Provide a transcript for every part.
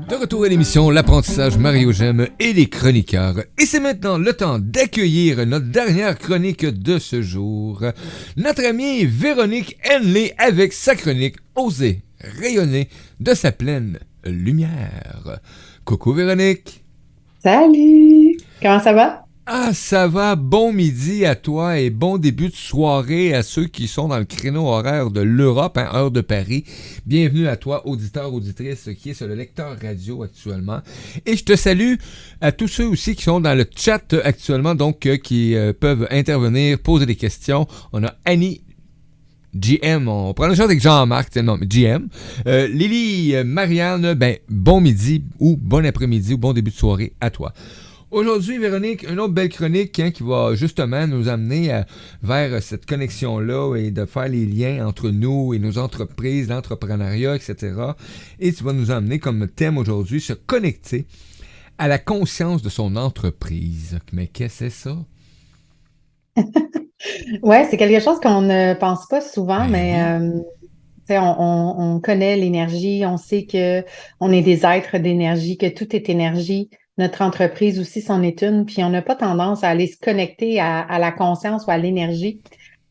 De retour à l'émission L'apprentissage Mario Gemme et les chroniqueurs. Et c'est maintenant le temps d'accueillir notre dernière chronique de ce jour. Notre amie Véronique Henley avec sa chronique Oser rayonner de sa pleine lumière. Coucou Véronique. Salut! Comment ça va? Ah, ça va, bon midi à toi et bon début de soirée à ceux qui sont dans le créneau horaire de l'Europe, heure de Paris. Bienvenue à toi, auditeur, auditrice, qui est sur le lecteur radio actuellement. Et je te salue à tous ceux aussi qui sont dans le chat actuellement, donc qui peuvent intervenir, poser des questions. On a Annie GM, on prend le chat avec Jean-Marc, non, mais GM. Lily, Marianne, bon midi ou bon après-midi ou bon début de soirée à toi. Aujourd'hui, Véronique, une autre belle chronique qui va justement nous amener vers cette connexion-là et de faire les liens entre nous et nos entreprises, l'entrepreneuriat, etc. Et tu vas nous amener comme thème aujourd'hui, se connecter à la conscience de son entreprise. Mais qu'est-ce que c'est ça? Ouais, c'est quelque chose qu'on ne pense pas souvent, Ben mais oui. tu sais, on connaît l'énergie, on sait que on est des êtres d'énergie, que tout est énergie. Notre entreprise aussi c'en est une, puis on n'a pas tendance à aller se connecter à la conscience ou à l'énergie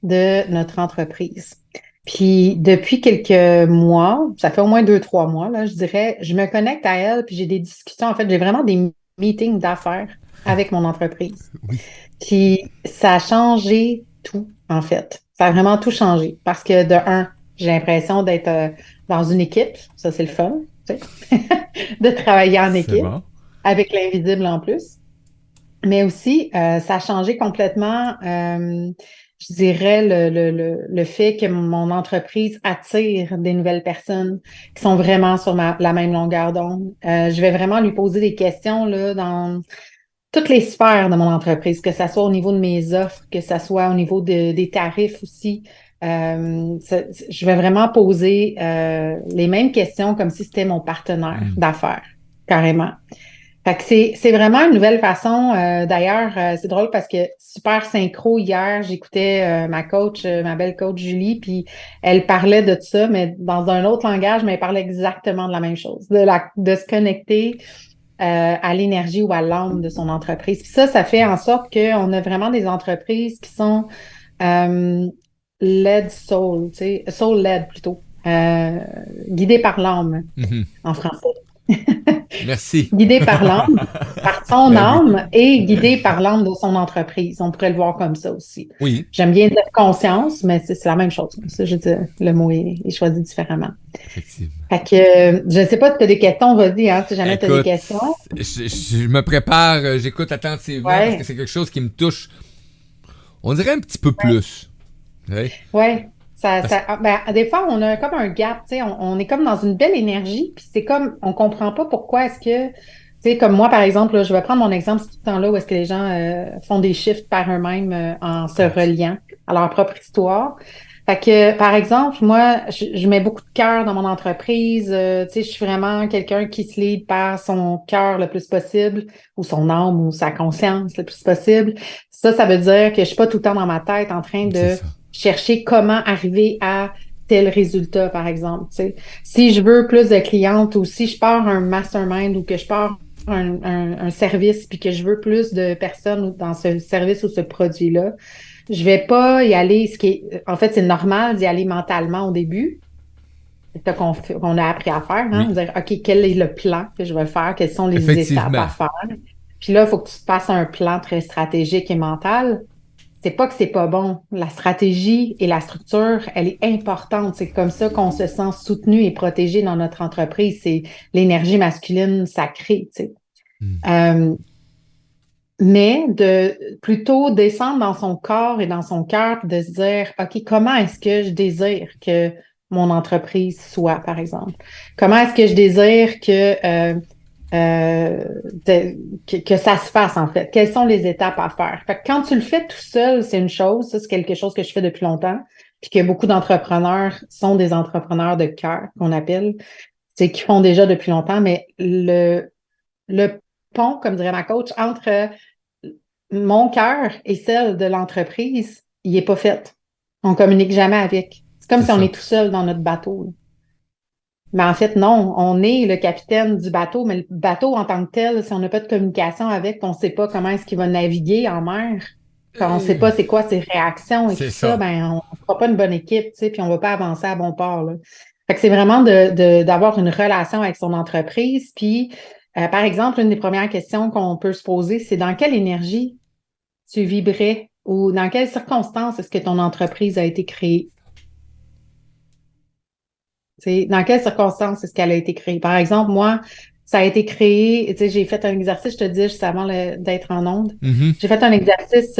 de notre entreprise. Puis depuis quelques mois, ça fait au moins 2, 3 mois, là, je dirais, je me connecte à elle, puis j'ai des discussions. En fait, j'ai vraiment des meetings d'affaires avec mon entreprise. Oui. Puis ça a changé tout, en fait. Ça a vraiment tout changé. Parce que de un, j'ai l'impression d'être dans une équipe. Ça, c'est le fun, tu sais, de travailler en C'est équipe bon. avec l'invisible en plus. Mais aussi, ça a changé complètement, je dirais, le fait que mon entreprise attire des nouvelles personnes qui sont vraiment sur la même longueur d'onde. Je vais vraiment lui poser des questions là, dans toutes les sphères de mon entreprise, que ce soit au niveau de mes offres, que ce soit au niveau des tarifs aussi. Je vais vraiment poser les mêmes questions comme si c'était mon partenaire Mm. d'affaires, carrément. Fait que c'est vraiment une nouvelle façon. D'ailleurs, c'est drôle parce que super synchro hier, j'écoutais ma coach, ma belle coach Julie, puis elle parlait de ça, mais dans un autre langage, mais elle parlait exactement de la même chose, de se connecter à l'énergie ou à l'âme de son entreprise. Puis ça fait en sorte qu'on a vraiment des entreprises qui sont euh, led soul, tu sais, soul led plutôt, guidées par l'âme Mhm. en français. Merci. Guidées par l'âme, par son Ben oui. âme et guidées par l'âme de son entreprise. On pourrait le voir comme ça aussi. Oui, J'aime bien dire conscience, mais c'est la même chose. Ça, je dis, le mot est choisi différemment. effectivement. Fait que, je ne sais pas si tu as des questions, vas-y, hein, si jamais tu as des Écoute, questions. je me prépare, j'écoute attentivement parce que Ouais. c'est quelque chose qui me touche, on dirait un petit peu plus. Oui. Ouais, Parce... des fois, on a comme un gap, tu sais, on est comme dans une belle énergie, puis c'est comme, on comprend pas pourquoi est-ce que, tu sais, comme moi, par exemple, là, je vais prendre mon exemple, c'est tout le temps là où est-ce que les gens font des shifts par eux-mêmes en se reliant à leur propre histoire. Fait que, par exemple, moi, je mets beaucoup de cœur dans mon entreprise, tu sais, je suis vraiment quelqu'un qui se lead par son cœur le plus possible, ou son âme, ou sa conscience le plus possible. Ça veut dire que je suis pas tout le temps dans ma tête en train C'est de ça. chercher comment arriver à tel résultat, par exemple. Tu sais. Si je veux plus de clientes ou si je pars un mastermind ou que je pars un service puis que je veux plus de personnes dans ce service ou ce produit-là, je vais pas y aller, en fait, c'est normal d'y aller mentalement au début. C'est ça qu'on a appris à faire, hein? Oui, Dire, OK, quel est le plan que je vais faire? Quelles sont les étapes à effectivement. faire? Puis là, il faut que tu passes un plan très stratégique et mental. C'est pas que c'est pas bon. La stratégie et la structure, elle est importante. C'est comme ça qu'on se sent soutenu et protégé dans notre entreprise. C'est l'énergie masculine sacrée, tu sais. Hmm. Euh, mais de plutôt descendre dans son corps et dans son cœur, puis de se dire, OK, comment est-ce que je désire que mon entreprise soit, par exemple? Comment est-ce que je désire euh, que ça se fasse, en fait? Quelles sont les étapes à faire? Fait que quand tu le fais tout seul, c'est une chose. Ça, c'est quelque chose que je fais depuis longtemps, puis que beaucoup d'entrepreneurs sont des entrepreneurs de cœur, qu'on appelle, c'est qui font déjà depuis longtemps, mais le pont, comme dirait ma coach, entre mon cœur et celle de l'entreprise, il n'est pas fait. On communique jamais avec. C'est comme C'est si on ça. est tout seul dans notre bateau. Mais en fait, non, on est le capitaine du bateau, mais le bateau en tant que tel, si on n'a pas de communication avec, on ne sait pas comment est-ce qu'il va naviguer en mer, quand on ne sait Euh, pas c'est quoi ses réactions et c'est tout ça, ça. ben on ne fera pas une bonne équipe, tu sais, puis on ne va pas avancer à bon port, là. Fait que c'est vraiment d'avoir une relation avec son entreprise. Puis, par exemple, une des premières questions qu'on peut se poser, c'est dans quelle énergie tu vibrais ou dans quelles circonstances est-ce que ton entreprise a été créée? T'sais, dans quelles circonstances est-ce qu'elle a été créée? Par exemple, moi, ça a été créé, tu sais, j'ai fait un exercice, je te dis juste avant d'être en onde. Mhm. J'ai fait un exercice,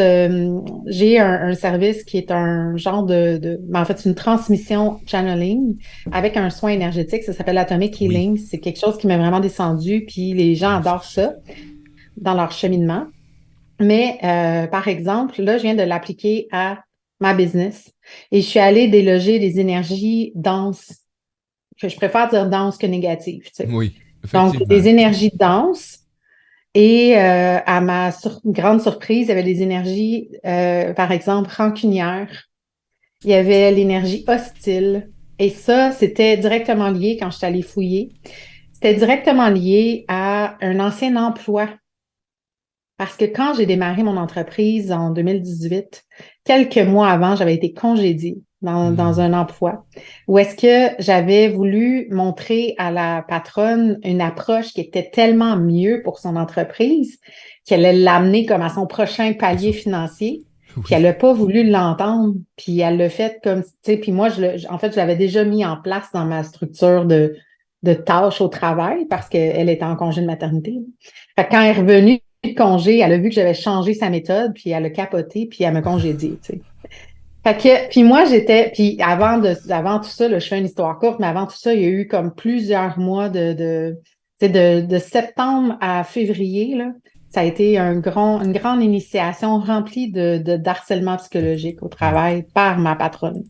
j'ai un service qui est un genre ben, en fait, c'est une transmission channeling avec un soin énergétique. Ça s'appelle Atomic Oui. Healing. C'est quelque chose qui m'est vraiment descendu, puis les gens Je vais adorent chercher. ça dans leur cheminement. Mais, par exemple, là, je viens de l'appliquer à ma business et je suis allée déloger des énergies denses que je préfère dire dense que négative, tu sais. Oui, Donc, effectivement. des énergies denses. Et à ma grande surprise, il y avait des énergies, par exemple, rancunières. Il y avait l'énergie hostile. Et ça, c'était directement lié, quand je suis allée fouiller, c'était directement lié à un ancien emploi. Parce que quand j'ai démarré mon entreprise en 2018, quelques mois avant, j'avais été congédiée dans Hmm. un emploi où est-ce que j'avais voulu montrer à la patronne une approche qui était tellement mieux pour son entreprise qu'elle allait l'amener comme à son prochain C'est palier ça. financier. Puis elle Oui. n'a pas voulu l'entendre. Puis elle l'a fait comme, tu sais, puis moi, en fait, je l'avais déjà mis en place dans ma structure de tâches au travail parce qu'elle était en congé de maternité. Fait que quand elle est revenue de congé, elle a vu que j'avais changé sa méthode, puis elle a capoté, puis elle m'a congédiée, tu sais. Fait que, puis moi, puis avant tout ça, là, je fais une histoire courte, mais avant tout ça, il y a eu comme plusieurs mois tu sais, de septembre à février, là, ça a été une grande initiation remplie d'harcèlement psychologique au Hmm. travail par ma patronne.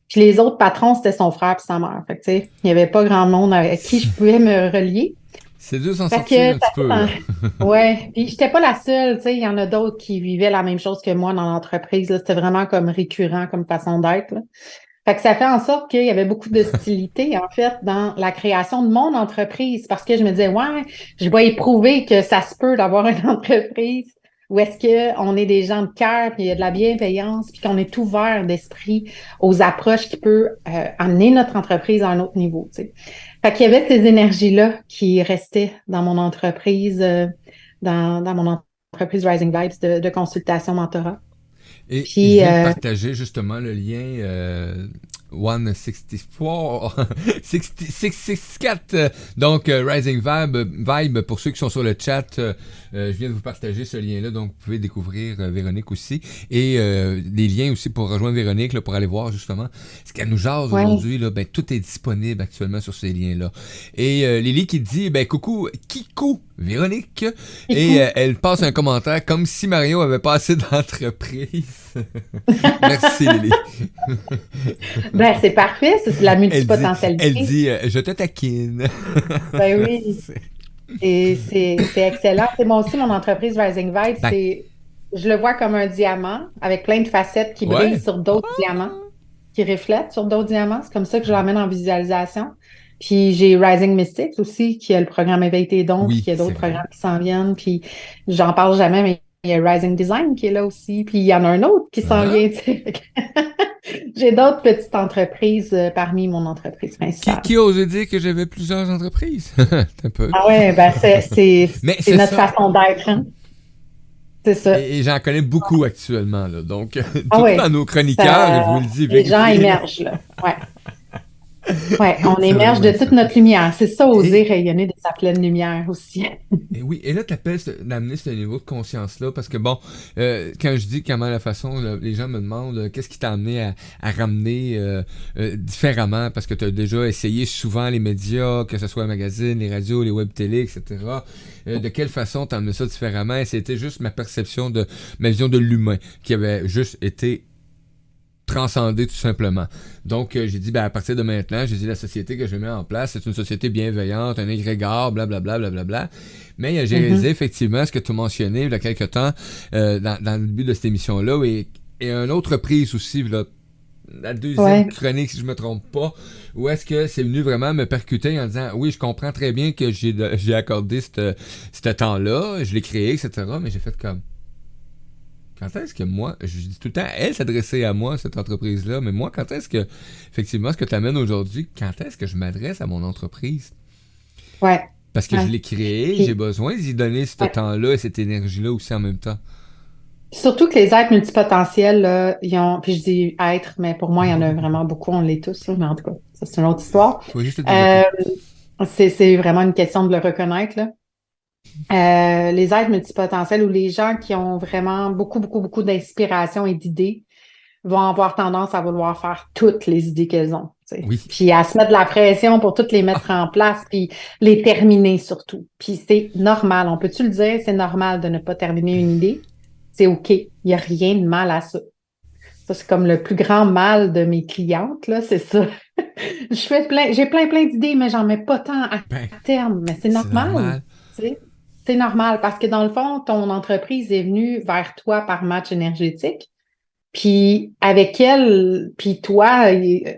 Puis les autres patrons, c'était son frère et sa mère. Fait que, tu sais, il n'y avait pas grand monde avec qui je pouvais me relier. C'est dur s'en Fait sortir un que petit peu, là. ouais, puis j'étais pas la seule, tu sais, il y en a d'autres qui vivaient la même chose que moi dans l'entreprise, là. C'était vraiment comme récurrent comme façon d'être, là. Fait que ça fait en sorte qu'il y avait beaucoup d'hostilité, en fait, dans la création de mon entreprise, parce que je me disais, ouais, je vais éprouver que ça se peut d'avoir une entreprise où est-ce qu'on est des gens de cœur, puis il y a de la bienveillance, puis qu'on est ouvert d'esprit aux approches qui peuvent amener notre entreprise à un autre niveau, tu sais. Fait qu'il y avait ces énergies-là qui restaient dans mon entreprise, dans mon entreprise Rising Vibes de consultation mentorat. Et je Puis, viens de partager justement le lien 164, 664, donc Rising Vibe, pour ceux qui sont sur le chat, je viens de vous partager ce lien-là, donc vous pouvez découvrir Véronique aussi, et des liens aussi pour rejoindre Véronique, là, pour aller voir justement ce qu'elle nous jase ouais. aujourd'hui, là, ben, tout est disponible actuellement sur ces liens-là. Et Lily qui dit, ben coucou, Kikou, Véronique, et Kikou. elle passe un commentaire comme si Mario avait pas assez d'entreprise. Merci Lily. Ben, c'est parfait, ça, c'est la Elle multipotentialité. dit, je te taquine. Ben oui, et c'est excellent. C'est moi aussi, mon entreprise Rising Vibes, Ben, je le vois comme un diamant avec plein de facettes qui brillent ouais. sur d'autres diamants, qui reflètent sur d'autres diamants. C'est comme ça que je l'emmène en visualisation. Puis j'ai Rising Mystics aussi, qui a le programme Éveille tes dons, puis Oui, qui a c'est d'autres vrai. programmes qui s'en viennent. Puis j'en parle jamais, mais il y a Rising Design qui est là aussi. Puis il y en a un autre qui s'en Hein? vient, tu sais. J'ai d'autres petites entreprises parmi mon entreprise Qui, principale. qui a osé dire que j'avais plusieurs entreprises? Un peu. Ah ouais, ben Mais c'est c'est notre ça. façon d'être, hein. C'est ça. Et j'en connais beaucoup actuellement, là. Donc, Ah surtout dans ouais, nos chroniqueurs, je vous ça, le dis, les gens vérifiez, là. émergent, là. Ouais. Ouais, on C'est émerge de vraiment toute ça. notre lumière. C'est ça, oser Et rayonner de sa pleine lumière aussi. Et oui, et là, t'appelles d'amener ce niveau de conscience-là, parce que bon, quand je dis comment la façon, là, les gens me demandent qu'est-ce qui t'a amené à ramener différemment, parce que t'as déjà essayé souvent les médias, que ce soit les magazines, les radios, les web télé, etc. De quelle façon t'as amené ça différemment? Et c'était juste ma perception de, ma vision de l'humain, qui avait juste été transcender tout simplement. Donc, j'ai dit, ben, à partir de maintenant, j'ai dit, la société que je mets en place, c'est une société bienveillante, un égrégore, blablabla, blablabla. Mais j'ai réalisé Mhm. effectivement ce que tu mentionnais il y a quelques temps dans le début de cette émission-là et une autre prise aussi, là, la deuxième Ouais. chronique, si je me trompe pas, où est-ce que c'est venu vraiment me percuter en disant, oui, je comprends très bien que j'ai accordé ce temps-là, je l'ai créé, etc., mais j'ai fait comme, quand est-ce que moi, je dis tout le temps, elle s'adressait à moi, cette entreprise-là, mais moi, quand est-ce que, effectivement, ce que tu amènes aujourd'hui, quand est-ce que je m'adresse à mon entreprise? Ouais. Parce que je Ouais. l'ai créé, j'ai Puis, besoin d'y donner ce ouais. temps-là et cette énergie-là aussi en même temps. Surtout que les êtres multipotentiels, là, ils ont, puis je dis être, mais pour moi, il y en a vraiment beaucoup, on l'est tous, là, mais en tout cas, ça, c'est une autre histoire. Faut juste le Euh, développer. c'est vraiment une question de le reconnaître, là. Les êtres multipotentiels ou les gens qui ont vraiment beaucoup, beaucoup, beaucoup d'inspiration et d'idées vont avoir tendance à vouloir faire toutes les idées qu'elles ont, tu sais. Oui. Puis à se mettre de la pression pour toutes les mettre en place, puis les terminer surtout. Puis c'est normal, on peut-tu le dire, c'est normal de ne pas terminer une idée. C'est OK, il n'y a rien de mal à ça. Ça, c'est comme le plus grand mal de mes clientes, là, c'est ça. J'ai plein d'idées, mais j'en mets pas tant à Ben, terme. Mais c'est c'est normal, normal. tu sais. C'est normal parce que dans le fond, ton entreprise est venue vers toi par match énergétique. Puis avec elle, puis toi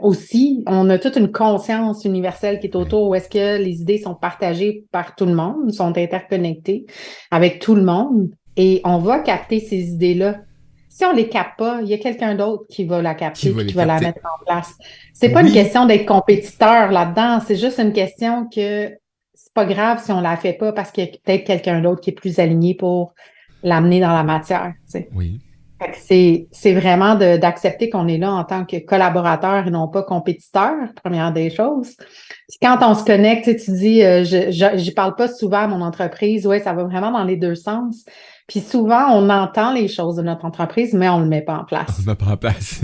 aussi, on a toute une conscience universelle qui est Oui. autour où est-ce que les idées sont partagées par tout le monde, sont interconnectées avec tout le monde et on va capter ces idées-là. Si on les capte pas, il y a quelqu'un d'autre qui va la Qui capter va puis les qui va la capter? mettre en place. C'est pas une Oui. question d'être compétiteur là-dedans, c'est juste une question que c'est pas grave si on la fait pas parce qu'il y a peut-être quelqu'un d'autre qui est plus aligné pour l'amener dans la matière, tu sais. Oui. Fait que c'est vraiment d'accepter qu'on est là en tant que collaborateur et non pas compétiteur, première des choses. Puis quand on se connecte, tu sais, tu dis, j'y parle pas souvent à mon entreprise, ouais, ça va vraiment dans les deux sens. Puis souvent, on entend les choses de notre entreprise, mais on le met pas en On place. ne met pas en place.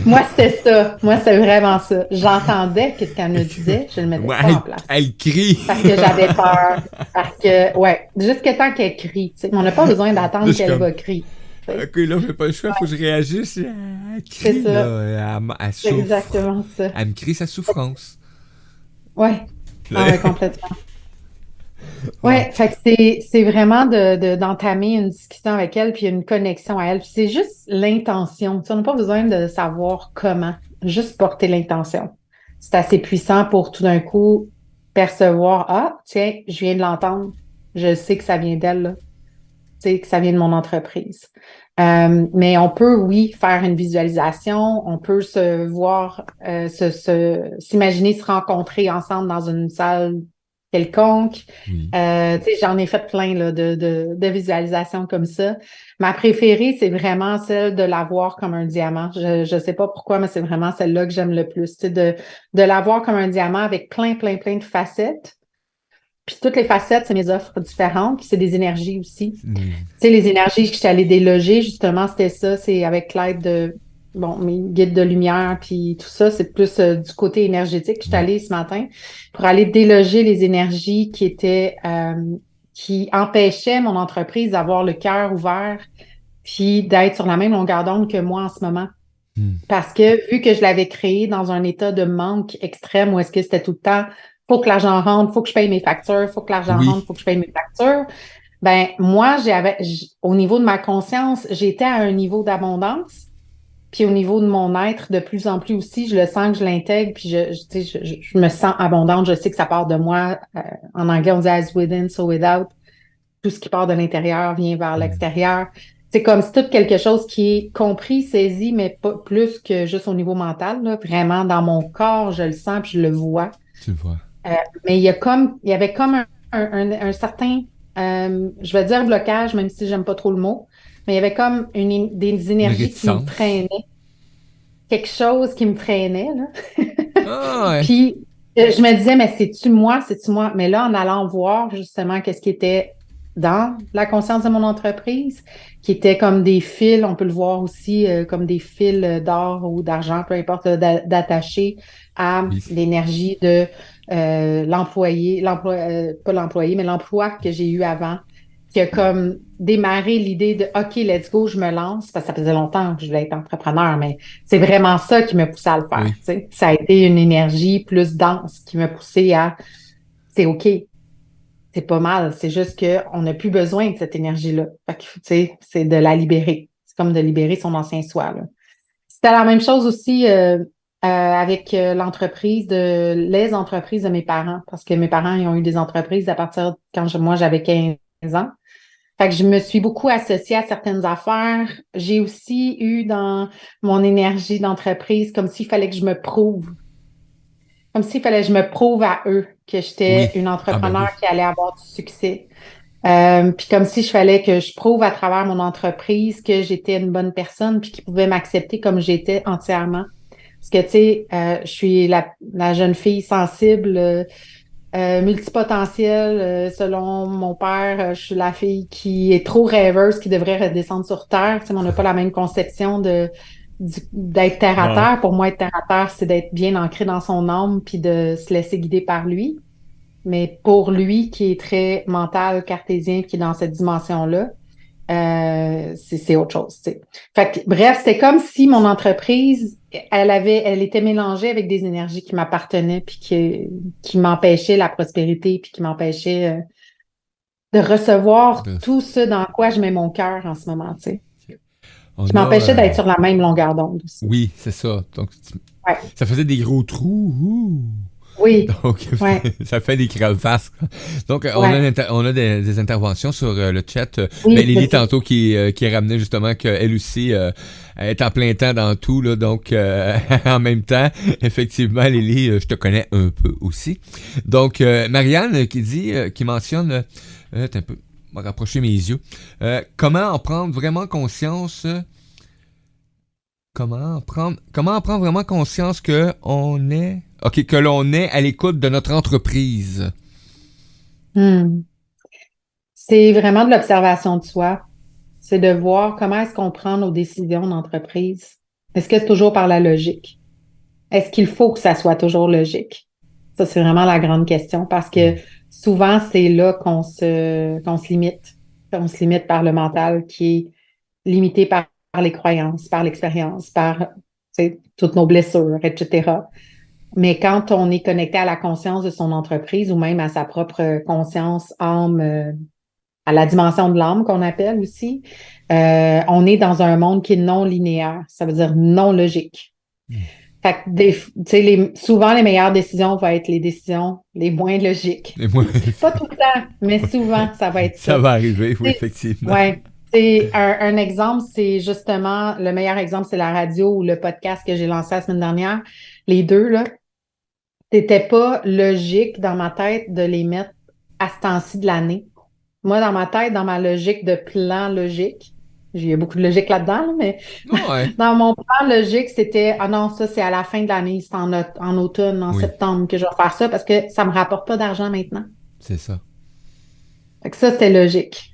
Moi, c'était ça. Moi, c'est vraiment ça. J'entendais qu'est-ce qu'elle me disait, je le mettais Moi, pas en place. elle crie. Parce que j'avais peur. Parce que, ouais, jusqu'à temps qu'elle crie, tu sais. Mais on n'a pas besoin Là, je d'attendre suis qu'elle comme, va crier. Tu sais. ok, là, j'ai pas le choix, faut que je réagisse. Elle C'est crie, ça. là. Elle C'est souffre. exactement ça. Elle me crie sa souffrance. Ouais. Ah ouais, complètement. Wow. Ouais, fait que c'est vraiment d'entamer une discussion avec elle, puis une connexion à elle. Puis c'est juste l'intention. Tu sais, on n'a pas besoin de savoir comment, juste porter l'intention. C'est assez puissant pour tout d'un coup percevoir, ah, tiens, je viens de l'entendre. Je sais que ça vient d'elle, là. Tu sais, que ça vient de mon entreprise. Mais on peut, oui, faire une visualisation, on peut se voir, s'imaginer se rencontrer ensemble dans une salle quelconque. Oui. Tu sais, j'en ai fait plein là, de visualisations comme ça. Ma préférée, c'est vraiment celle de la voir comme un diamant. Je sais pas pourquoi, mais c'est vraiment celle-là que j'aime le plus. C'est de la voir comme un diamant avec plein de facettes. Puis toutes les facettes, c'est mes offres différentes, puis c'est des énergies aussi. Tu sais, les énergies que je suis allée déloger, justement, c'était ça, c'est avec l'aide de, bon, mes guides de lumière, puis tout ça, c'est plus du côté énergétique que je suis Oui. allée ce matin pour aller déloger les énergies qui empêchaient mon entreprise d'avoir le cœur ouvert, puis d'être sur la même longueur d'onde que moi en ce moment. Hmm. Parce que vu que je l'avais créé dans un état de manque extrême où est-ce que c'était tout le temps, faut que l'argent rentre, faut que je paye mes factures, faut que l'argent rentre, Oui. faut que je paye mes factures. Ben, moi, au niveau de ma conscience, j'étais à un niveau d'abondance. Puis au niveau de mon être, de plus en plus aussi, je le sens que je l'intègre, puis tu sais, je me sens abondante. Je sais que ça part de moi. En anglais, on dit as within, so without. Tout ce qui part de l'intérieur vient vers Hmm. l'extérieur. C'est comme si tout quelque chose qui est compris, saisi, mais pas plus que juste au niveau mental, là. Vraiment, dans mon corps, je le sens, puis je le vois. Tu le vois. Euh, mais il y avait comme un certain, je vais dire blocage, même si j'aime pas trop le mot, mais il y avait comme des Une énergies qui me réticence. freinaient, quelque chose qui me freinait, là. Ah ouais. Puis je me disais, mais c'est-tu moi, c'est-tu moi? Mais là, en allant voir justement qu'est-ce qui était dans la conscience de mon entreprise, qui était comme des fils, on peut le voir aussi comme des fils d'or ou d'argent, peu importe, là, d'attacher à Oui. l'énergie de pas l'employé, mais l'emploi que j'ai eu avant, qui a comme démarré l'idée de OK, let's go, je me lance, parce que ça faisait longtemps que je voulais être entrepreneur, mais c'est vraiment ça qui m'a poussé à le faire. Oui. Tu sais. Ça a été une énergie plus dense qui m'a poussé à c'est OK, c'est pas mal. C'est juste qu'on n'a plus besoin de cette énergie-là. Fait que, tu sais, c'est de la libérer. C'est comme de libérer son ancien soi, là. C'était la même chose aussi avec les entreprises de mes parents, parce que mes parents ils ont eu des entreprises à partir de moi j'avais 15 ans. Fait que je me suis beaucoup associée à certaines affaires. J'ai aussi eu dans mon énergie d'entreprise comme s'il fallait que je me prouve, comme s'il fallait que je me prouve à eux que Oui. j'étais une Ah ben entrepreneur oui. qui allait avoir du succès. Puis comme si je fallait que je prouve à travers mon entreprise que j'étais une bonne personne puis qu'ils pouvaient m'accepter comme j'étais entièrement. Parce que, tu sais, je suis la jeune fille sensible, multipotentielle. Selon mon père, je suis la fille qui est trop rêveuse, qui devrait redescendre sur Terre. Tu sais, mais on n'a pas la même conception d'être terre à Non. terre. Pour moi, être terre à terre, c'est d'être bien ancré dans son âme puis de se laisser guider par lui. Mais pour lui, qui est très mental, cartésien, qui est dans cette dimension-là, c'est autre chose, tu sais. Fait que, bref, c'était comme si mon entreprise, elle était mélangée avec des énergies qui m'appartenaient puis qui m'empêchaient la prospérité puis qui m'empêchaient de recevoir Bref. tout ce dans quoi je mets mon cœur en ce moment, tu sais. Qui On a. m'empêchait d'être sur la même longueur d'onde aussi. Oui, c'est ça. Donc, Ouais. ça faisait des gros trous. Ouh. Oui. Donc, Ouais. ça fait des crevasses. Donc, Ouais. on a des interventions sur le chat. Oui, je Lily, sais. tantôt, qui ramenait justement qu'elle aussi elle est en plein temps dans tout. Là, donc, en même temps, effectivement, Lily, je te connais un peu aussi. Donc, Marianne qui mentionne, attends un peu, je vais rapprocher mes yeux. Comment en prendre vraiment conscience comment en prendre vraiment conscience que l'on est à l'écoute de notre entreprise. Hmm. C'est vraiment de l'observation de soi. C'est de voir comment est-ce qu'on prend nos décisions d'entreprise. Est-ce que c'est toujours par la logique? Est-ce qu'il faut que ça soit toujours logique? Ça, c'est vraiment la grande question parce que souvent, c'est là qu'on se limite. On se limite par le mental qui est limité par les croyances, par l'expérience, par tu sais, toutes nos blessures, etc. Mais quand on est connecté à la conscience de son entreprise ou même à sa propre conscience, âme, à la dimension de l'âme qu'on appelle aussi, on est dans un monde qui est non linéaire, ça veut dire non logique. Fait que tu sais, souvent, les meilleures décisions vont être les décisions les moins logiques. Et moi, Pas tout le temps, mais souvent, ça va être ça ça. va arriver, oui, C'est- effectivement. Ouais. C'est un exemple, c'est justement, le meilleur exemple, c'est la radio ou le podcast que j'ai lancé la semaine dernière. Les deux, là, c'était pas logique dans ma tête de les mettre à ce temps-ci de l'année. Moi, dans ma tête, dans ma logique de plan logique, il y a beaucoup de logique là-dedans, là, mais Non, ouais. dans mon plan logique, c'était, ah non, ça, c'est à la fin de l'année, c'est en automne, en Oui, septembre que je vais faire ça parce que ça me rapporte pas d'argent maintenant. c'est ça. Fait que ça, c'était logique.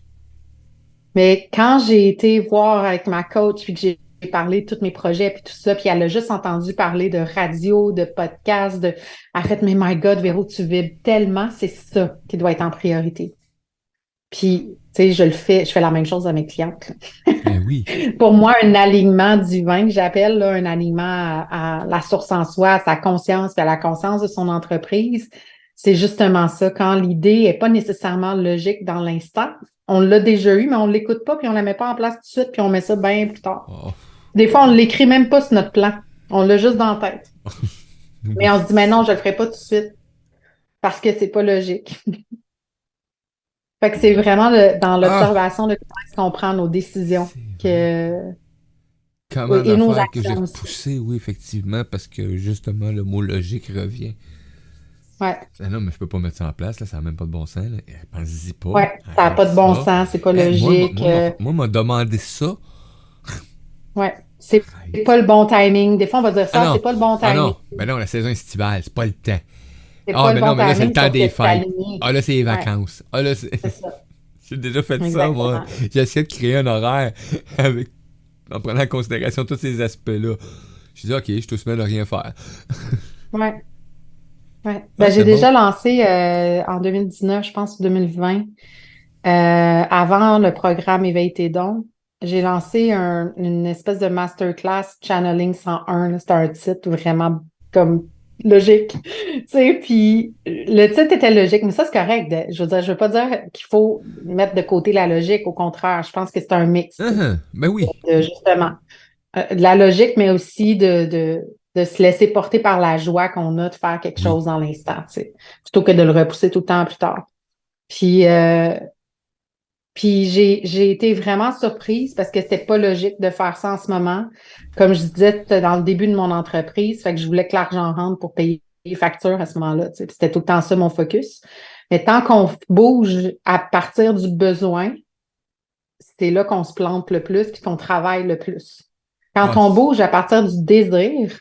Mais quand j'ai été voir avec ma coach, puis que j'ai parlé de tous mes projets, puis tout ça, puis elle a juste entendu parler de radio, de podcast, elle a fait, mais my God, Véro, tu vibres tellement, c'est ça qui doit être en priorité. Puis, tu sais, je fais la même chose à mes clientes. Ben oui. Pour moi, un alignement divin que j'appelle, là, un alignement à la source en soi, à sa conscience, puis à la conscience de son entreprise, c'est justement ça. Quand l'idée est pas nécessairement logique dans l'instant, on l'a déjà eu, mais on l'écoute pas, puis on la met pas en place tout de suite, puis on met ça bien plus tard. Oh, Des fois, on l'écrit même pas sur notre plan. On l'a juste dans la tête. Mais oui. on se dit, mais non, je le ferai pas tout de suite parce que c'est pas logique. Fait que c'est vraiment dans Ah, l'observation de comment est-ce qu'on prend nos décisions c'est vrai. Comment et nos d'affaires que j'ai actions aussi. repoussé, oui, effectivement, parce que justement, le mot logique revient. Ouais. Ah non, mais je peux pas mettre ça en place, là, ça n'a même pas de bon sens. Là. Pense-y pas. Ouais, ça n'a Arrête pas de bon ça. sens, c'est pas Hey, logique. moi, m'a demandé ça. Ouais, c'est Arrête. pas le bon timing. Des fois, on va dire Ah ça, c'est non. pas le bon Ah timing. non. Ben non, la saison estivale, c'est pas le temps. C'est Ah, pas le ben non, bon mais là, c'est le timing, temps sauf que des c'est fêtes. aligné. Ah, là, c'est les Ouais, vacances. Ah, là, c'est. c'est ça. J'ai déjà fait ça, moi. Exactement. J'ai essayé de créer un horaire avec, en prenant en considération tous ces aspects-là. Je dis, OK, je suis tout semaine de rien faire. Ouais, ouais. Ah, Ben, j'ai c'est bon. déjà lancé en 2019, je pense, ou 2020. Avant le programme Éveille tes dons, j'ai lancé une espèce de masterclass Channeling 101. Là. C'était un titre vraiment comme logique. Tu sais, puis le titre était logique, mais ça, c'est correct. Je veux dire, je veux pas dire qu'il faut mettre de côté la logique. Au contraire, je pense que c'est un mix, tu sais, Ben oui. justement. de la logique, mais aussi de se laisser porter par la joie qu'on a de faire quelque Oui. chose dans l'instant, tu sais, plutôt que de le repousser tout le temps plus tard. Puis, j'ai été vraiment surprise parce que c'était pas logique de faire ça en ce moment. Comme je disais, c'était dans le début de mon entreprise, fait que je voulais que l'argent rentre pour payer les factures à ce moment-là, tu sais. Puis c'était tout le temps ça mon focus. Mais tant qu'on bouge à partir du besoin, c'est là qu'on se plante le plus puis qu'on travaille le plus. Quand Ah, on bouge à partir du désir,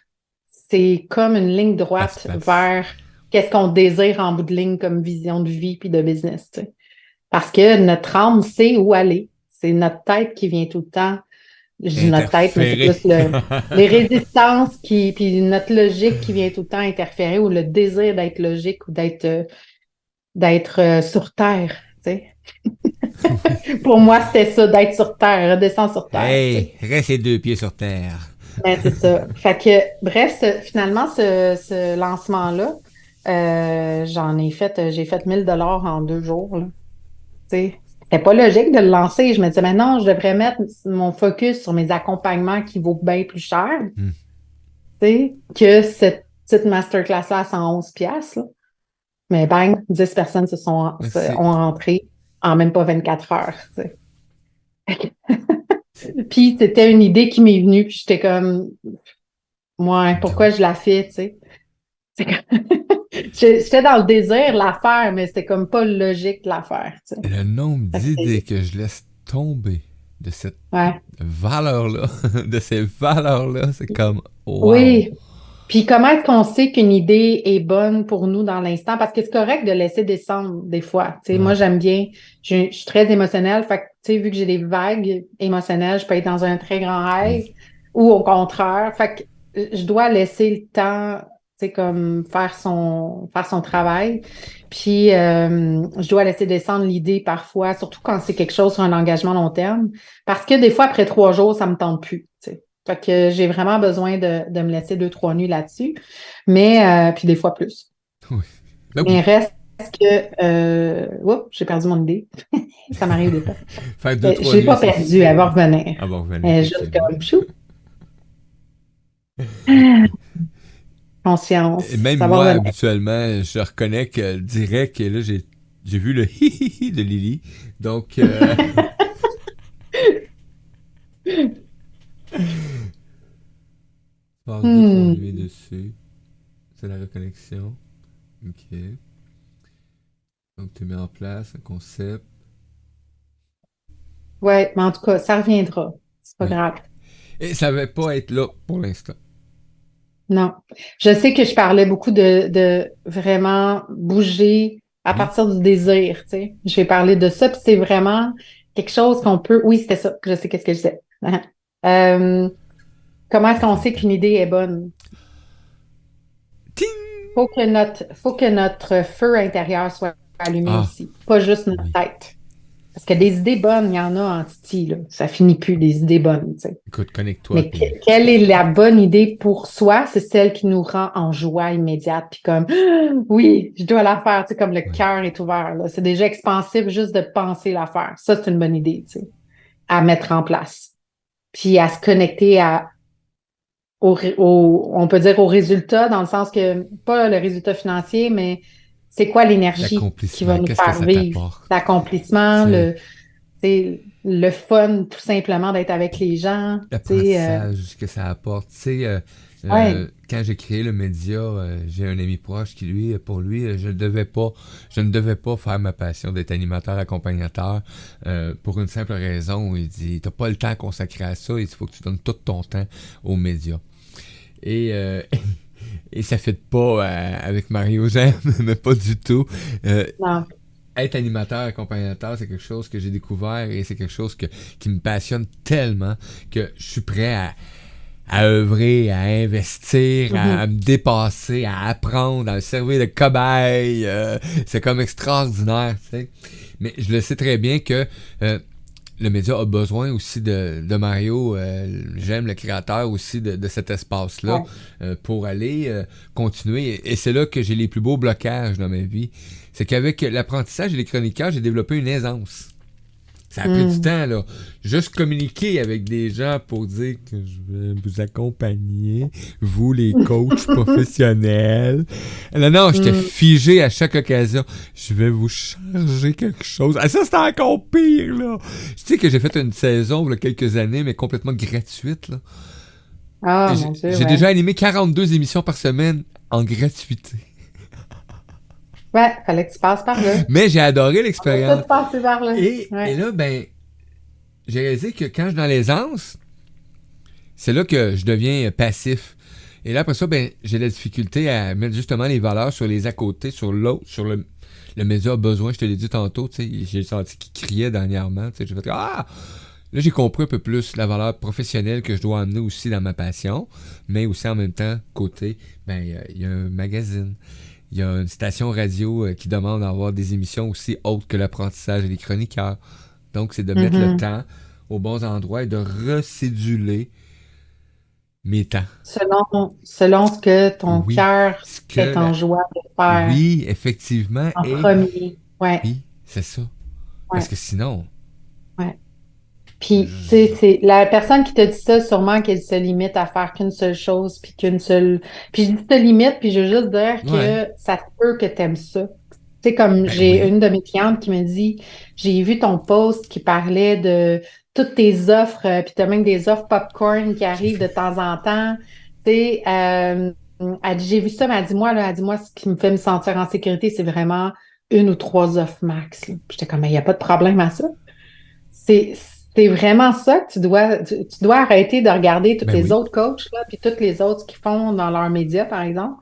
c'est comme une ligne droite passe. vers qu'est-ce qu'on désire en bout de ligne comme vision de vie puis de business, tu sais. Parce que notre âme sait où aller. C'est notre tête qui vient tout le temps. Je dis notre tête, mais c'est Interféré. plus les résistances puis notre logique qui vient tout le temps interférer ou le désir d'être logique ou d'être sur Terre, tu sais. Pour moi, c'était ça, d'être sur Terre, redescendre sur Terre, tu sais. Hey, reste les deux pieds sur terre. Ben, c'est ça. Fait que, bref, finalement, ce lancement-là, j'ai fait 1000 $ en 2 jours, là. Tu sais, c'était pas logique de le lancer. Je me disais, mais non, je devrais mettre mon focus sur mes accompagnements qui vaut bien plus cher, Hmm. tu sais, que cette petite masterclass-là à 111 piastres, là. Mais bang, 10 personnes C'est, ont rentré en même pas 24 heures, tu sais. Puis c'était une idée qui m'est venue, puis j'étais comme, ouais, pourquoi je la fais, tu sais? C'est comme- J'étais dans le désir de la faire, mais c'était comme pas logique de la faire, tu sais. le nombre Fait que d'idées que je laisse tomber de cette ouais. valeur-là, de ces valeurs-là, c'est comme wow. Oui. Puis comment est-ce qu'on sait qu'une idée est bonne pour nous dans l'instant? Parce que c'est correct de laisser descendre des fois. Tu sais, moi, Ouais. j'aime bien, je suis très émotionnelle. Fait que, tu sais, vu que j'ai des vagues émotionnelles, je peux être dans un très grand Hmm. rêve ou au contraire. Fait que je dois laisser le temps, tu sais, comme faire son travail. Puis, je dois laisser descendre l'idée parfois, surtout quand c'est quelque chose sur un engagement long terme. Parce que des fois, après 3 jours, ça me tente plus, tu sais. Fait que j'ai vraiment besoin de me laisser 2, 3 nuits là-dessus. Mais, puis des fois plus. Oui. Ben Mais oui. reste que, oups, j'ai perdu mon idée. Ça m'arrive des fois. Faire deux, Je trois l'ai nuits, pas c'est perdue, elle ça. va revenir. Ah bon, revenez, Elle est juste effectivement. comme, chou, Et conscience, même ça va moi, revenir. habituellement, je reconnais que direct, et là, j'ai vu le hi de Lily. Donc, passe deux, trois nuits Hmm. dessus. C'est la reconnexion. Ok. Donc, tu mets en place un concept. Ouais, mais en tout cas, ça reviendra. C'est pas Oui. grave. Et ça va pas être là pour l'instant. Non. Je sais que je parlais beaucoup de vraiment bouger à Hmm? partir du désir, tu sais. Je vais parler de ça, puis c'est vraiment quelque chose qu'on peut. Oui, c'était ça. Je sais qu'est-ce que je disais. Euh, comment est-ce qu'on sait qu'une idée est bonne? Ting! Faut que notre feu intérieur soit allumé Ah, aussi, pas juste notre oui. tête. Parce que des idées bonnes, il y en a en titi, là. Ça finit plus, des idées bonnes, tu sais. Écoute, connecte-toi, Mais puis quelle est la bonne idée pour soi? C'est celle qui nous rend en joie immédiate, puis comme, ah, oui, je dois la faire, tu sais, comme le ouais. cœur est ouvert, là. C'est déjà expansif juste de penser la faire. Ça, c'est une bonne idée, tu sais, à mettre en place. Puis à se connecter on peut dire au résultat, dans le sens que, pas le résultat financier, mais c'est quoi l'énergie qui va L'accomplissement, nous qu'est-ce que faire ça vivre? t'apporte? L'accomplissement, Tu sais, le fun, tout simplement, d'être avec les gens, tu sais, l'apprentissage que ça apporte. Tu sais, ouais. quand j'ai créé le média, j'ai un ami proche qui, lui, pour lui, je ne devais pas faire ma passion d'être animateur, accompagnateur, pour une simple raison. Il dit, t'as pas le temps à consacrer à ça, il faut que tu donnes tout ton temps aux médias. Et, et ça fait pas avec Mario Jean, mais pas du tout. Euh, Non. Être animateur, accompagnateur, c'est quelque chose que j'ai découvert et c'est quelque chose qui me passionne tellement que je suis prêt à œuvrer, à investir, à Mhm. me dépasser, à apprendre, à me servir de cobaye. C'est comme extraordinaire, tu sais. Mais je le sais très bien que le média a besoin aussi de Mario. J'aime le créateur aussi de cet espace-là Ouais. pour aller continuer. Et c'est là que j'ai les plus beaux blocages dans ma vie. C'est qu'avec l'apprentissage et les chroniqueurs, j'ai développé une aisance. Ça a pris du temps, là. Juste communiquer avec des gens pour dire que je vais vous accompagner, vous, les coachs professionnels. Non, j'étais figé à chaque occasion. Je vais vous charger quelque chose. Ah, ça, c'était encore pire, là. Tu sais que j'ai fait une saison, il y a quelques années, mais complètement gratuite, là. Ah, mon Dieu, J'ai déjà animé 42 émissions par semaine en gratuité. Ouais, fallait que tu passes par là. Mais j'ai adoré On va l'expérience. tout passer par là. Et là, ben, j'ai réalisé que quand je suis dans l'aisance, c'est là que je deviens passif. Et là, après ça, ben, j'ai la difficulté à mettre justement les valeurs sur les à côté, sur l'autre, sur le média a besoin, je te l'ai dit tantôt, tu sais, j'ai senti qu'il criait dernièrement, tu sais, j'ai fait ah! Là, j'ai compris un peu plus la valeur professionnelle que je dois amener aussi dans ma passion, mais aussi en même temps, côté, ben, il y a un magazine. Il y a une station radio qui demande d'avoir des émissions aussi autres que l'apprentissage et les chroniqueurs. Donc, c'est de mettre le temps aux bons endroits et de recéduler mes temps. Selon ce que ton Oui. cœur Ce est que en joie de faire Oui, effectivement. en Et premier. Ouais, oui, c'est ça. Parce ouais, que sinon, ouais. Puis, tu sais, je- c'est la personne qui te dit ça, sûrement qu'elle se limite à faire qu'une seule chose, puis qu'une seule. Puis je dis te limite, puis je veux juste dire ouais. que ça se peut que t'aimes ça. Tu sais, comme Ben j'ai oui. une de mes clientes qui me dit, j'ai vu ton post qui parlait de toutes tes offres, puis t'as même des offres popcorn qui J'ai arrivent fait. de temps en temps. Tu sais, elle dit, j'ai vu ça, mais elle dit, moi, là, elle dit, moi, ce qui me fait me sentir en sécurité, c'est vraiment une ou trois offres max, là. Puis j'étais comme, il n'y a pas de problème à ça. C'est, c'est vraiment ça que tu dois arrêter de regarder tous Ben les oui. autres coachs, là, puis tous les autres qui font dans leurs médias, par exemple,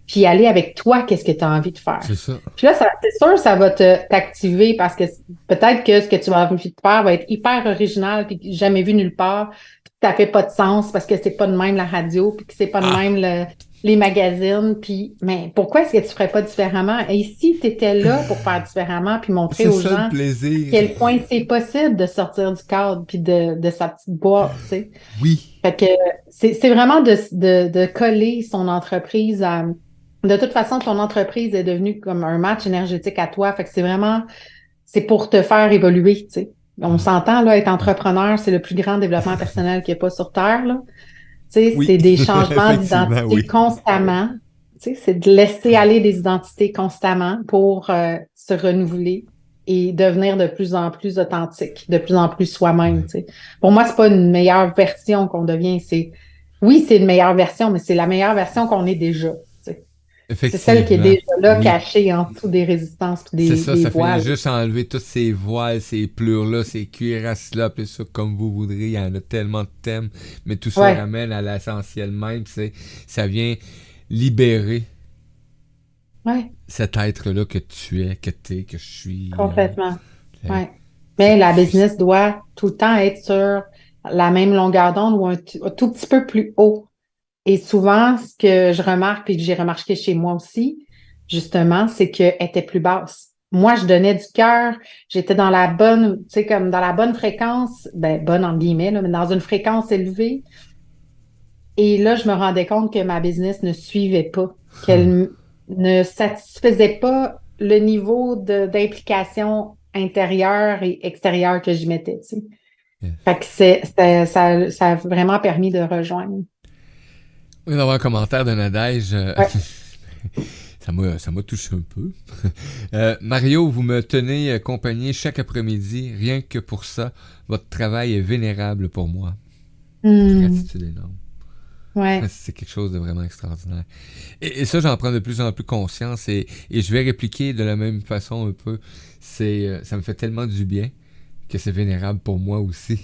puis aller avec toi, qu'est-ce que tu as envie de faire. C'est ça. Puis là, c'est sûr, ça va t'activer parce que peut-être que ce que tu as envie de faire va être hyper original puis jamais vu nulle part, puis ça fait pas de sens parce que c'est pas de même la radio, puis que c'est pas de Ah! même les magazines, puis mais pourquoi est-ce que tu ferais pas différemment? Et si tu étais là pour faire différemment puis montrer C'est aux ça le gens plaisir. quel point c'est possible de sortir du cadre puis de sa petite boîte, tu sais. Oui. Fait que c'est vraiment de coller son entreprise à. De toute façon, ton entreprise est devenue comme un match énergétique à toi. Fait que c'est pour te faire évoluer, tu sais. On Ah. s'entend, là, être entrepreneur, c'est le plus grand développement personnel qu'il n'y a pas sur Terre, là. Tu sais, Oui. c'est des changements Effectivement, d'identité oui. constamment. Tu sais, c'est de laisser aller des identités constamment pour se renouveler et devenir de plus en plus authentique, de plus en plus soi-même. Ouais. Tu sais. Pour moi, c'est pas une meilleure version qu'on devient. Oui, c'est une meilleure version, mais c'est la meilleure version qu'on est déjà. Tu sais. C'est celle qui est Effectivement. déjà là, Oui. cachée en dessous des résistances et C'est des, ça, des ça fait voiles. juste enlever toutes ces voiles, ces plures-là, ces cuirasses-là, appelez ça comme vous voudrez, il y en a tellement de thèmes, mais tout ça Ouais, ramène à l'essentiel même, ça vient libérer ouais, cet être-là que tu es, que t'es, que je suis. complètement. Euh, Ouais. Mais la business doit tout le temps être sur la même longueur d'onde ou un tout petit peu plus haut. Et souvent, ce que je remarque, puis que j'ai remarqué chez moi aussi, justement, c'est qu'elle était plus basse. Moi, je donnais du cœur, j'étais dans la bonne, tu sais, comme dans la bonne fréquence, ben, bonne en guillemets, là, mais dans une fréquence élevée. Et là, je me rendais compte que ma business ne suivait pas, ne satisfaisait pas le niveau d'implication intérieure et extérieure que je mettais, tu sais. Fait que ça a vraiment permis de rejoindre. On vient d'avoir un commentaire de Nadège. Ouais. Ça m'a touché un peu. Mario, vous me tenez compagnie chaque après-midi. Rien que pour ça, votre travail est vénérable pour moi. Hmm. Gratitude énorme. Ouais. C'est quelque chose de vraiment extraordinaire. Et ça, j'en prends de plus en plus conscience et je vais répliquer de la même façon un peu. Ça me fait tellement du bien que c'est vénérable pour moi aussi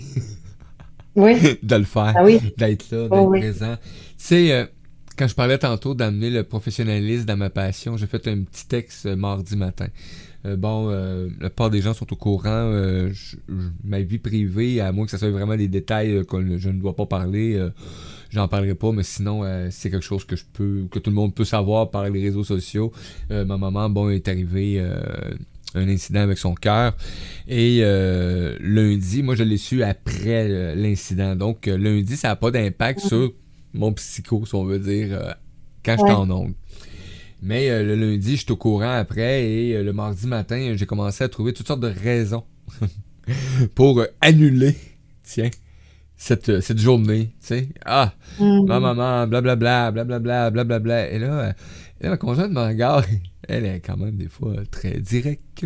Oui. de le faire, Ah oui. d'être là, Oh d'être oui. présent. Tu sais, quand je parlais tantôt d'amener le professionnalisme dans ma passion, j'ai fait un petit texte mardi matin. La plupart des gens sont au courant. Ma vie privée, à moins que ça soit vraiment des détails que je ne dois pas parler, j'en parlerai pas. Mais sinon, c'est quelque chose que tout le monde peut savoir par les réseaux sociaux. Ma maman, est arrivée un incident avec son cœur. Et lundi, moi, je l'ai su après l'incident. Donc, lundi, ça n'a pas d'impact sur mon psycho, si on veut dire, quand je suis Ouais. en ongle. Mais le lundi, je suis au courant après et le mardi matin, j'ai commencé à trouver toutes sortes de raisons pour annuler, tiens, cette journée, tu sais. Ah, ma Mhm. maman, blablabla, blablabla, blablabla. Et là, ma conjointe me regarde, elle est quand même des fois très directe.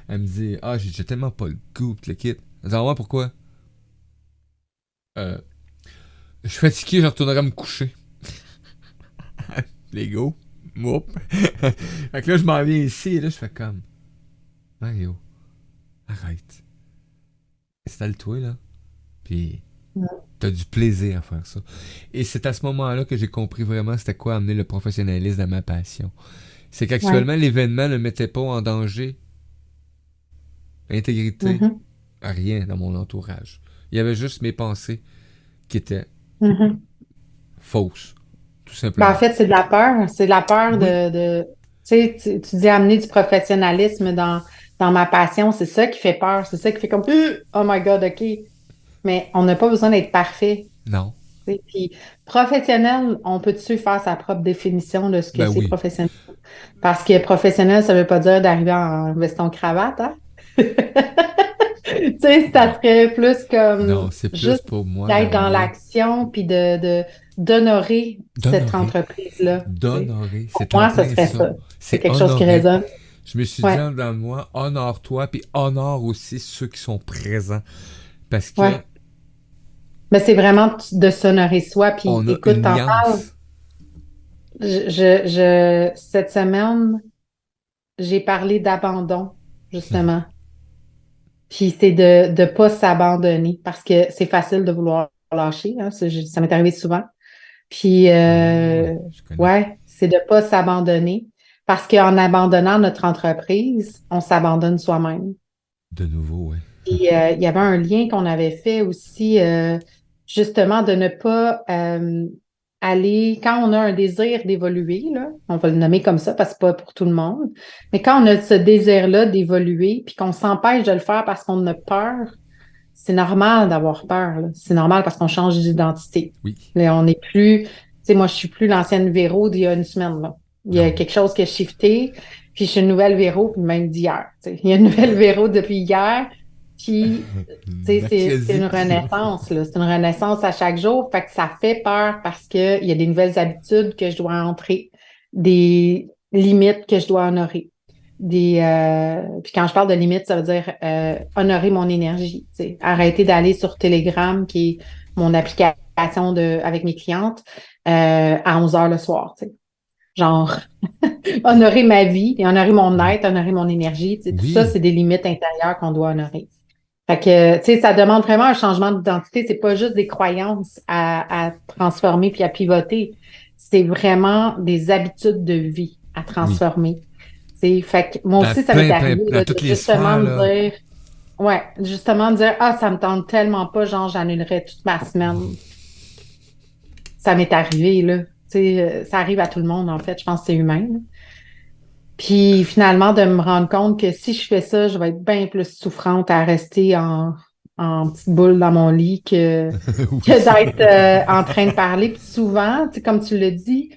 Elle me dit, ah, j'ai tellement pas le goût, pis le kit. Elle dit, ah ouais, pourquoi? Euh, je suis fatigué, je retournerai me coucher. Les go, moup. Fait que là, je m'en viens ici, et là, je fais comme, Mario, arrête. Installe-toi, là. Puis t'as du plaisir à faire ça. Et c'est à ce moment-là que j'ai compris vraiment c'était quoi amener le professionnalisme à ma passion. C'est Ouais. qu'actuellement, l'événement ne mettait pas en danger l'intégrité, Mhm. rien dans mon entourage. Il y avait juste mes pensées qui étaient Mhm. fausses, tout Ben, en simplement. fait, c'est de la peur. C'est de la peur Oui, tu sais, tu dis amener du professionnalisme dans ma passion. C'est ça qui fait peur. C'est ça qui fait comme, oh my God, OK. Mais on n'a pas besoin d'être parfait. non, Tu sais. Puis professionnel, on peut-tu faire sa propre définition de ce que ben c'est oui. professionnel? Parce que professionnel, ça veut pas dire d'arriver en veston-cravate, hein? Tu sais, ça Non, serait plus comme non, c'est plus juste pour moi d'être dans d'amener, l'action puis d'honorer cette d'honorer, entreprise-là. Tu sais. d'honorer. Pour C'est en moi, ce plein serait ça. ça. C'est C'est quelque chose qui honorer. résonne. Je me suis dit Ouais, en dedans de moi, honore-toi, puis honore aussi ceux qui sont présents. Parce que ouais. Mais c'est vraiment de s'honorer soi. Puis on a écoute, une t'en parles. nuance. Cette semaine, j'ai parlé d'abandon, justement. Puis c'est de ne pas s'abandonner parce que c'est facile de vouloir lâcher. Hein, ça m'est arrivé souvent. Puis, Ouais, je connais. ouais, c'est de ne pas s'abandonner parce qu'en abandonnant notre entreprise, on s'abandonne soi-même. De nouveau, ouais. Puis, il y avait un lien qu'on avait fait aussi, justement, de ne pas aller, quand on a un désir d'évoluer, là, on va le nommer comme ça parce que c'est pas pour tout le monde, mais quand on a ce désir-là d'évoluer, puis qu'on s'empêche de le faire parce qu'on a peur, c'est normal d'avoir peur, là. C'est normal parce qu'on change d'identité. Oui. Là, on n'est plus, tu sais, moi, je suis plus l'ancienne Véro d'il y a une semaine, là. Il y a Non. quelque chose qui a shifté, puis je suis une nouvelle Véro, puis même d'hier. Tu sais. Il y a une nouvelle Véro depuis hier, puis, tu sais, c'est une Mercredi. renaissance, là. C'est une renaissance à chaque jour, fait que ça fait peur parce qu'il y a des nouvelles habitudes que je dois entrer, des limites que je dois honorer. Puis quand je parle de limites, ça veut dire honorer mon énergie. Tu sais. Arrêter d'aller sur Telegram, qui est mon application avec mes clientes, à 11 heures le soir. Tu sais. Genre, honorer ma vie, et honorer mon Oui. être, honorer mon énergie. Tu sais. Tout ça, Oui. c'est des limites intérieures qu'on doit honorer. Fait que, tu sais, ça demande vraiment un changement d'identité. C'est pas juste des croyances à transformer puis à pivoter. C'est vraiment des habitudes de vie à Oui. transformer. Tu sais, fait que moi Dans aussi, ça m'est arrivé dans là, de toutes les justement sphères, me là. dire, ouais, justement me dire, ah, ça me tente tellement pas, genre, j'annulerais toute ma semaine. Ça m'est arrivé, là. Tu sais, ça arrive à tout le monde, en fait. Je pense que c'est humain, là. Puis finalement, de me rendre compte que si je fais ça, je vais être bien plus souffrante à rester en petite boule dans mon lit que Oui. d'être en train de parler. Puis souvent, tu sais, comme tu le dis,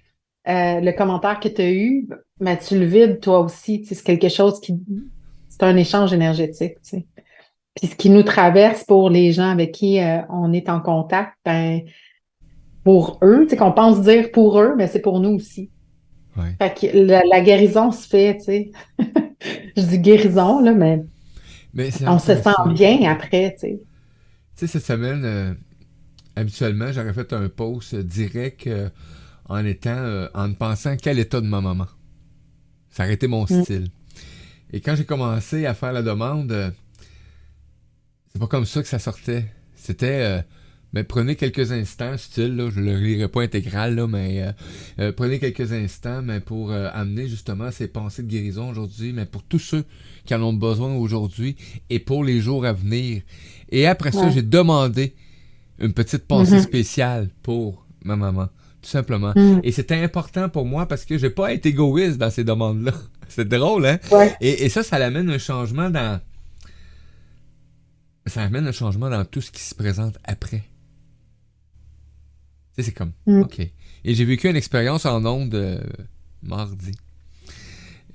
le commentaire que tu as eu, ben, tu le vides toi aussi. Tu sais, c'est quelque chose qui... C'est un échange énergétique, tu sais. Puis ce qui nous traverse pour les gens avec qui on est en contact, ben, pour eux, tu sais, qu'on pense dire pour eux, mais c'est pour nous aussi. Ouais. Fait que la guérison se fait, tu sais. Je dis guérison, là, mais Mais c'est en on se plein sent ça. bien après, tu sais. Tu sais, cette semaine, habituellement, j'aurais fait un post direct en pensant quel état de ma maman. Ça aurait été mon Mm. style. Et quand j'ai commencé à faire la demande, c'est pas comme ça que ça sortait. C'était, mais prenez quelques instants, style, là, je le lirai pas intégral, là, mais prenez quelques instants mais pour amener justement ces pensées de guérison aujourd'hui, mais pour tous ceux qui en ont besoin aujourd'hui et pour les jours à venir. Et après ça, Ouais. j'ai demandé une petite pensée Mhm. spéciale pour ma maman, tout simplement. Mm. Et c'était important pour moi parce que j'ai pas été égoïste dans ces demandes-là. C'est drôle, hein? Ouais. Et ça amène un changement dans... Ça amène un changement dans tout ce qui se présente après. Tu sais, c'est comme, Mm. OK. Et j'ai vécu une expérience en ondes mardi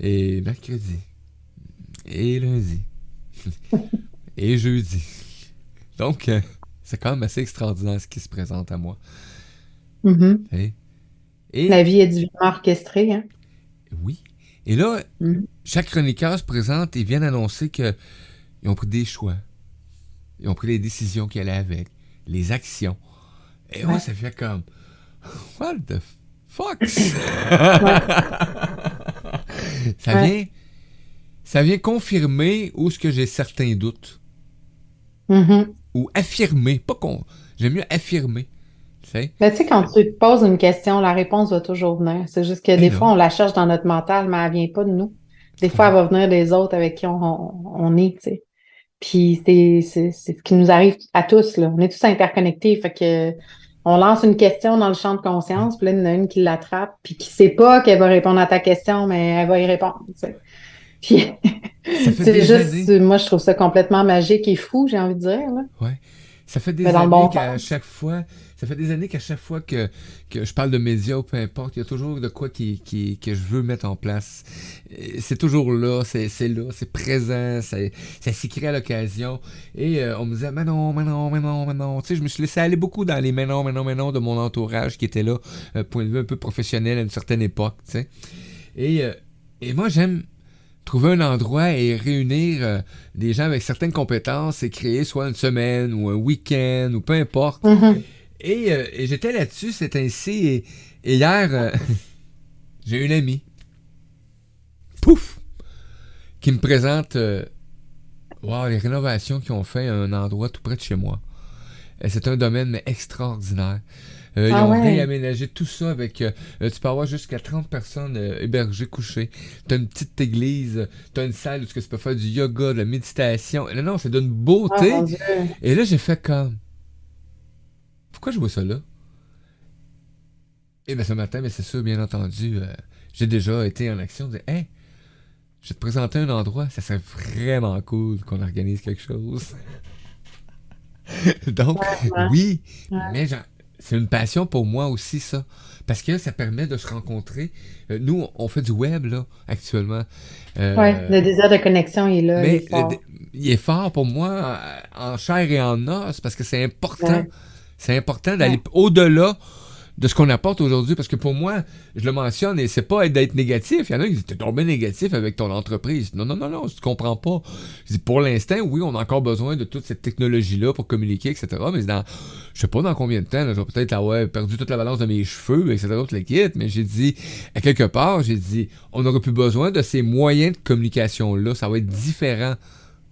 et mercredi et lundi. et jeudi. Donc, c'est quand même assez extraordinaire ce qui se présente à moi. Mhm. Hey. La Et vie est divinement orchestrée, hein? oui. Et là, Mhm. chaque chroniqueur se présente et vient annoncer qu'ils ont pris des choix. Ils ont pris les décisions qui allaient avec, les actions. Et moi, Ouais, ça fait comme What the fuck? ouais, ça ouais. vient ça vient confirmer où ce que j'ai certains doutes. Mhm. Ou affirmer. Pas con. J'aime mieux affirmer. Tu sais? Mais tu sais, quand tu te poses une question, la réponse va toujours venir. C'est juste que Et des là, fois, on la cherche dans notre mental, mais elle vient pas de nous. Des fois, elle oui. va venir des autres avec qui on est, tu sais. Puis c'est ce qui nous arrive à tous, là. On est tous interconnectés. Fait que on lance une question dans le champ de conscience, puis là, il y en a une qui l'attrape, puis qui sait pas qu'elle va répondre à ta question, mais elle va y répondre, tu sais. Puis Ça fait c'est des juste, années. moi, je trouve ça complètement magique et fou, j'ai envie de dire, là. Ouais. Ça fait Mais des dans le années bon qu'à sens. chaque fois, ça fait des années qu'à chaque fois que je parle de médias ou peu importe, il y a toujours de quoi que je veux mettre en place. C'est toujours là, c'est là, c'est présent, ça s'écrit à l'occasion. Et on me disait, mais non, mais non, mais non, mais non. Tu sais, je me suis laissé aller beaucoup dans les mais non, mais non, mais non de mon entourage qui était là, point de vue un peu professionnel à une certaine époque, tu sais. Et, euh, et moi, j'aime trouver un endroit et réunir des gens avec certaines compétences et créer soit une semaine ou un week-end ou peu importe. Mhm. Et j'étais là-dessus, c'est ainsi. Et hier, j'ai une amie, pouf, qui me présente wow, les rénovations qu'ils ont fait à un endroit tout près de chez moi. C'est un domaine mais extraordinaire. Ils Ah ont ouais. réaménagé tout ça avec. Tu peux avoir jusqu'à 30 personnes hébergées, couchées. T'as une petite église, t'as une salle où tu peux faire du yoga, de la méditation. Non, non, c'est d'une Ah mon beauté. Dieu. Et là, j'ai fait comme. Pourquoi je vois ça là? Et bien, ce matin, mais c'est sûr, bien entendu, j'ai déjà été en action. Je dis, hey, je vais te présenter un endroit. Ça serait vraiment cool qu'on organise quelque chose. Donc, Ouais, oui, ouais. mais c'est une passion pour moi aussi, ça. Parce que ça permet de se rencontrer. Nous, on fait du web, là, actuellement. Ouais, Euh, le désir de connexion, il est là, il mais est fort. il est fort pour moi en chair et en os parce que c'est important. Ouais, C'est important d'aller ouais, au-delà de ce qu'on apporte aujourd'hui. Parce que pour moi, je le mentionne et c'est pas d'être négatif. Il y en a qui disent t'es tombé négatif avec ton entreprise. Non, non, non, non, tu comprends pas. Je dis pour l'instant, oui, on a encore besoin de toute cette technologie-là pour communiquer, etc. Mais dans, je sais pas dans combien de temps, là, je vais peut-être avoir perdu toute la balance de mes cheveux, etc. Tout le kit, mais j'ai dit, à quelque part, j'ai dit, on n'aura plus besoin de ces moyens de communication-là. Ça va être différent.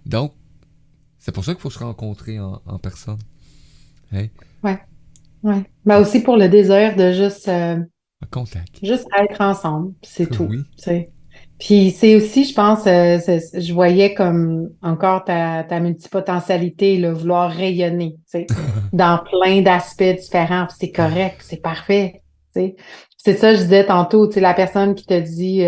Donc, c'est pour ça qu'il faut se rencontrer en personne. Hein? ouais, ouais. Ben aussi pour le désir de En contact. juste être ensemble, c'est tout, Oui. tu sais. Puis c'est aussi, je pense, je voyais comme encore ta multipotentialité, là, vouloir rayonner, tu sais, dans plein d'aspects différents. Puis c'est correct, c'est parfait, tu sais. C'est ça, je disais tantôt, tu sais, la personne qui te dit,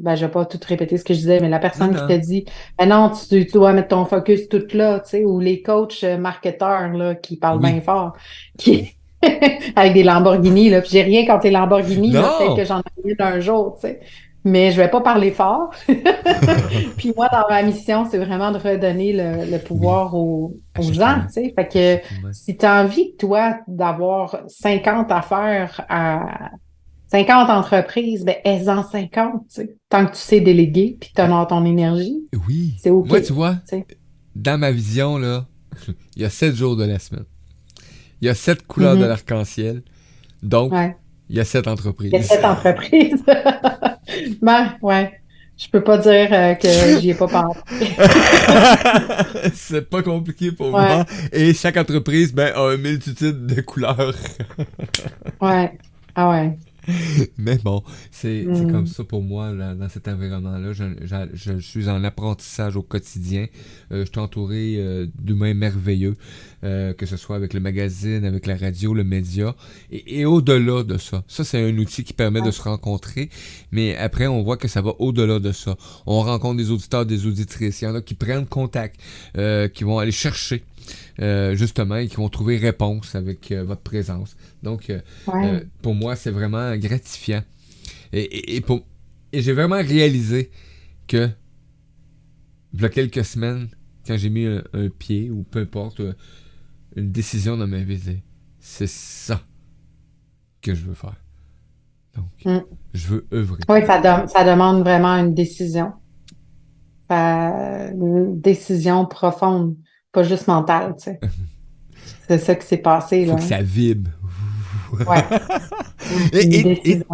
ben, je vais pas tout répéter ce que je disais, mais la Non, personne qui te non. dit, ben non, tu dois mettre ton focus tout là, tu sais, ou les coachs marketeurs, là, qui parlent bien Oui. fort, qui, avec des Lamborghini, là. Puis j'ai rien contre les Lamborghini, là. Peut-être que Non! j'en ai une un jour, tu sais. Mais je vais pas parler fort. Puis moi, dans ma mission, c'est vraiment de redonner le Oui, pouvoir à aux chaque gens, humain. tu sais. Fait À que chaque humain. si tu as envie, toi, d'avoir 50 affaires à 50 entreprises, ben, elles-en 50, tu sais. Tant que tu sais déléguer puis que tu Ben, honores ton énergie, oui. c'est OK, Moi, tu tu vois, sais. dans ma vision, là, il y a 7 jours de la semaine. Il y a 7 couleurs de Mhm. l'arc-en-ciel. Donc, Ouais. il y a 7 Il y a entreprises. 7 entreprises. Ben, ouais. Je peux pas dire que j'y ai pas pensé. C'est pas compliqué pour moi. Ouais, Et chaque entreprise, ben, a une multitude de couleurs. ouais. Ah ouais. Mais bon, c'est comme Hmm. ça pour moi là, dans cet environnement-là. Je suis en apprentissage au quotidien. Je suis entouré d'humains merveilleux, que ce soit avec le magazine, avec la radio, le média, et au-delà de ça. Ça, c'est un outil qui permet de Ouais, se rencontrer, mais après, on voit que ça va au-delà de ça. On rencontre des auditeurs, des auditrices. Il y en a qui prennent contact, qui vont aller chercher. Justement, et qui vont trouver réponse avec votre présence. Donc, ouais. pour moi, c'est vraiment gratifiant. Et j'ai vraiment réalisé que, il y a quelques semaines, quand j'ai mis un pied, ou peu importe, une décision dans ma vie, c'est ça que je veux faire. Donc, Mm. je veux œuvrer. Oui, ça demande vraiment une décision. Une décision profonde, pas juste mentale, tu sais. C'est ça qui s'est passé, Faut là. que ça vibre. Ouais. Une Et décision.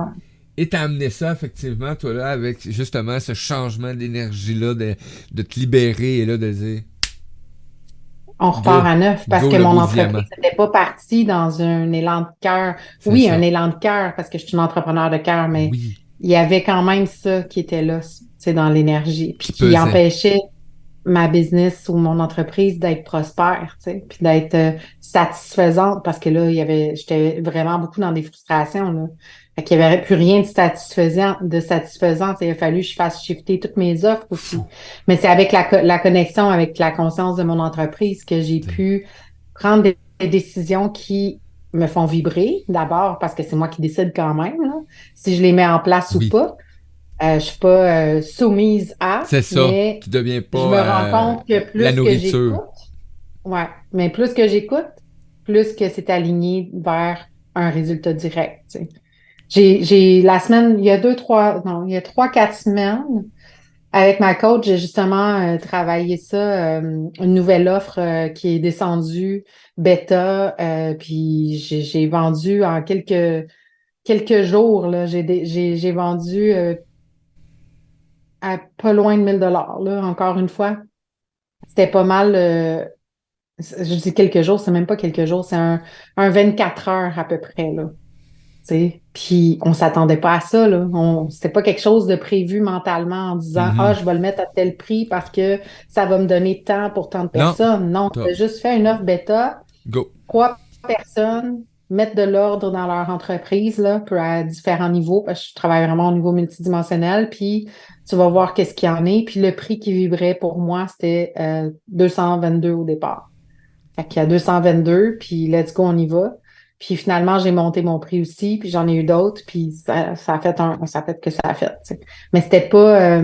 t'as amené ça, effectivement, toi, là, avec justement ce changement d'énergie-là, de te libérer et là, de dire On repart go, à neuf parce go que le mon beau entreprise diamant. n'était pas partie dans un élan de cœur. C'est Oui, un ça. élan de cœur parce que je suis une entrepreneur de cœur, mais Oui. il y avait quand même ça qui était là, tu sais, dans l'énergie, puis Qui qui pesait. empêchait ma business ou mon entreprise d'être prospère, tu sais, puis d'être satisfaisante parce que là, j'étais vraiment beaucoup dans des frustrations, là. Fait qu'il n'y avait plus rien de satisfaisant. Il a fallu que je fasse shifter toutes mes offres aussi. Mais c'est avec la connexion avec la conscience de mon entreprise que j'ai pu prendre des décisions qui me font vibrer d'abord parce que c'est moi qui décide quand même, là, si je les mets en place ou Oui. pas. Je suis pas soumise à, C'est ça. mais Tu deviens je me pas rends compte que la plus que nourriture. j'écoute, ouais, mais plus que j'écoute, plus que c'est aligné vers un résultat direct, tu sais. La semaine, il y a non, il y a 3, 4 semaines, avec ma coach, j'ai justement travaillé ça, une nouvelle offre qui est descendue bêta, puis j'ai vendu en quelques jours, là, j'ai vendu à pas loin de 1000 $ là, encore une fois. C'était pas mal, je dis quelques jours, c'est même pas quelques jours, c'est un 24 heures à peu près, là. Tu sais. Puis on s'attendait pas à ça, là. C'était pas quelque chose de prévu mentalement en disant, ah, Mhm. je vais le mettre à tel prix parce que ça va me donner tant pour tant de Non. personnes. Non, Toi. j'ai juste fait une offre bêta. Go. 3 personnes mettent de l'ordre dans leur entreprise, là, à différents niveaux, parce que je travaille vraiment au niveau multidimensionnel, puis tu vas voir qu'est-ce qu'il y en est. Puis le prix qui vibrait pour moi, c'était 222 au départ. Fait qu'il y a 222, puis let's go, on y va. Puis finalement, j'ai monté mon prix aussi, puis j'en ai eu d'autres, puis ça a fait que ça a fait, tu sais. Mais c'était pas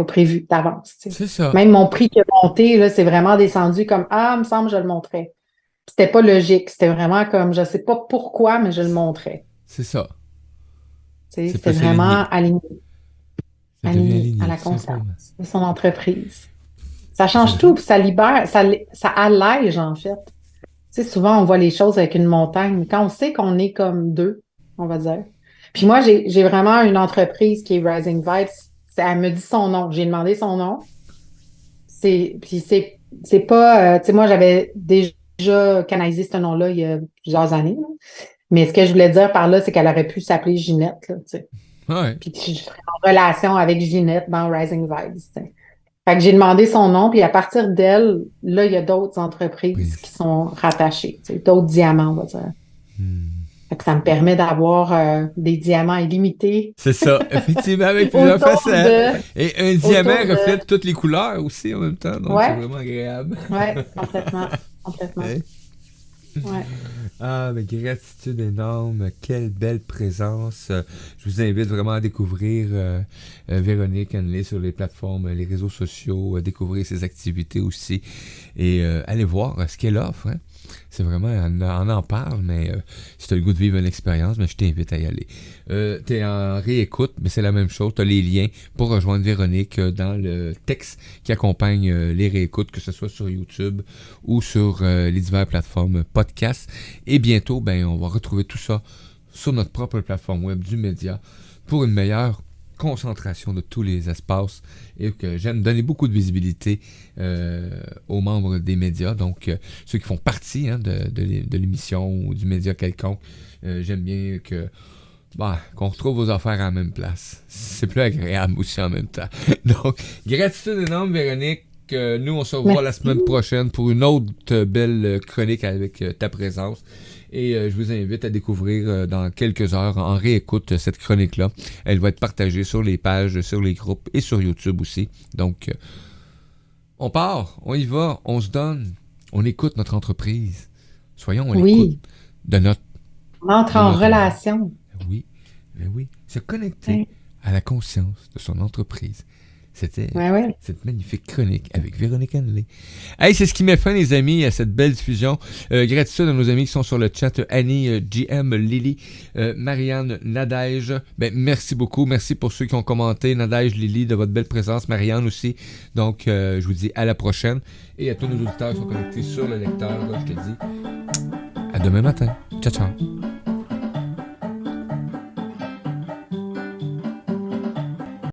prévu d'avance, tu sais. C'est ça. Même mon prix qui a monté, là, c'est vraiment descendu comme, ah, il me semble que je le montrais. C'était pas logique, c'était vraiment comme, je sais pas pourquoi, mais je le montrais. C'est ça. Tu sais, C'est c'était plus vraiment aligné. aligné, Ça devient à aligné, la tout simplement. conscience de son entreprise. Ça C'est change tout, vrai. puis ça libère, ça allège, en fait. Tu sais, souvent, on voit les choses avec une montagne, mais quand on sait qu'on est comme deux, on va dire. Puis moi, j'ai vraiment une entreprise qui est Rising Vibes. Elle me dit son nom. J'ai demandé son nom. Puis c'est pas, tu sais, moi, j'avais déjà canalisé ce nom-là il y a plusieurs années, là. Mais ce que je voulais dire par là, c'est qu'elle aurait pu s'appeler Ginette, là, tu sais. Ouais. Puis que je serais en relation avec Ginette dans Rising Vibes, tu sais. Fait que j'ai demandé son nom, puis à partir d'elle, là, il y a d'autres entreprises qui Prise. sont rattachées, tu sais, d'autres diamants, on va dire. Fait que ça me permet d'avoir des diamants illimités C'est ça, effectivement, avec plusieurs autour facettes. de, Et un diamant autour de, reflète toutes les couleurs aussi en même temps, donc c'est ouais, vraiment agréable. ouais, complètement, complètement, Hein? ouais. Ah, mais gratitude énorme, quelle belle présence. Je vous invite vraiment à découvrir Véronique Hanley sur les plateformes, les réseaux sociaux, à découvrir ses activités aussi et aller voir ce qu'elle offre. Hein. C'est vraiment, on en parle, mais si tu as le goût de vivre une expérience, mais je t'invite à y aller. Tu es en réécoute, mais c'est la même chose. Tu as les liens pour rejoindre Véronique dans le texte qui accompagne les réécoutes, que ce soit sur YouTube ou sur les diverses plateformes podcast. Et bientôt, ben, on va retrouver tout ça sur notre propre plateforme web du média pour une meilleure concentration de tous les espaces et que j'aime donner beaucoup de visibilité aux membres des médias, donc ceux qui font partie de l'émission ou du média quelconque. J'aime bien qu'on retrouve vos affaires à la même place. C'est plus agréable aussi en même temps. Donc, gratitude énorme, Véronique. Nous, on se revoit la Merci. semaine prochaine pour une autre belle chronique avec ta présence. Et je vous invite à découvrir dans quelques heures en réécoute cette chronique-là. Elle va être partagée sur les pages, sur les groupes et sur YouTube aussi. Donc, on part, on y va, on se donne, on écoute notre entreprise. Soyons à l'écoute Oui, de notre... on entre de en notre relation. oui, mais oui. Se connecter Ouais. à la conscience de son entreprise. C'était Ouais. cette magnifique chronique avec Véronique Hanley. Hey, c'est ce qui met fin, les amis, à cette belle diffusion. Gratitude à nos amis qui sont sur le chat. Annie, JM, Lily, Marianne, Nadège. Ben, merci beaucoup. Merci pour ceux qui ont commenté. Nadège, Lily, de votre belle présence. Marianne aussi. Donc, je vous dis à la prochaine. Et à tous nos auditeurs qui sont connectés sur le lecteur, là, je te dis à demain matin. Ciao, ciao.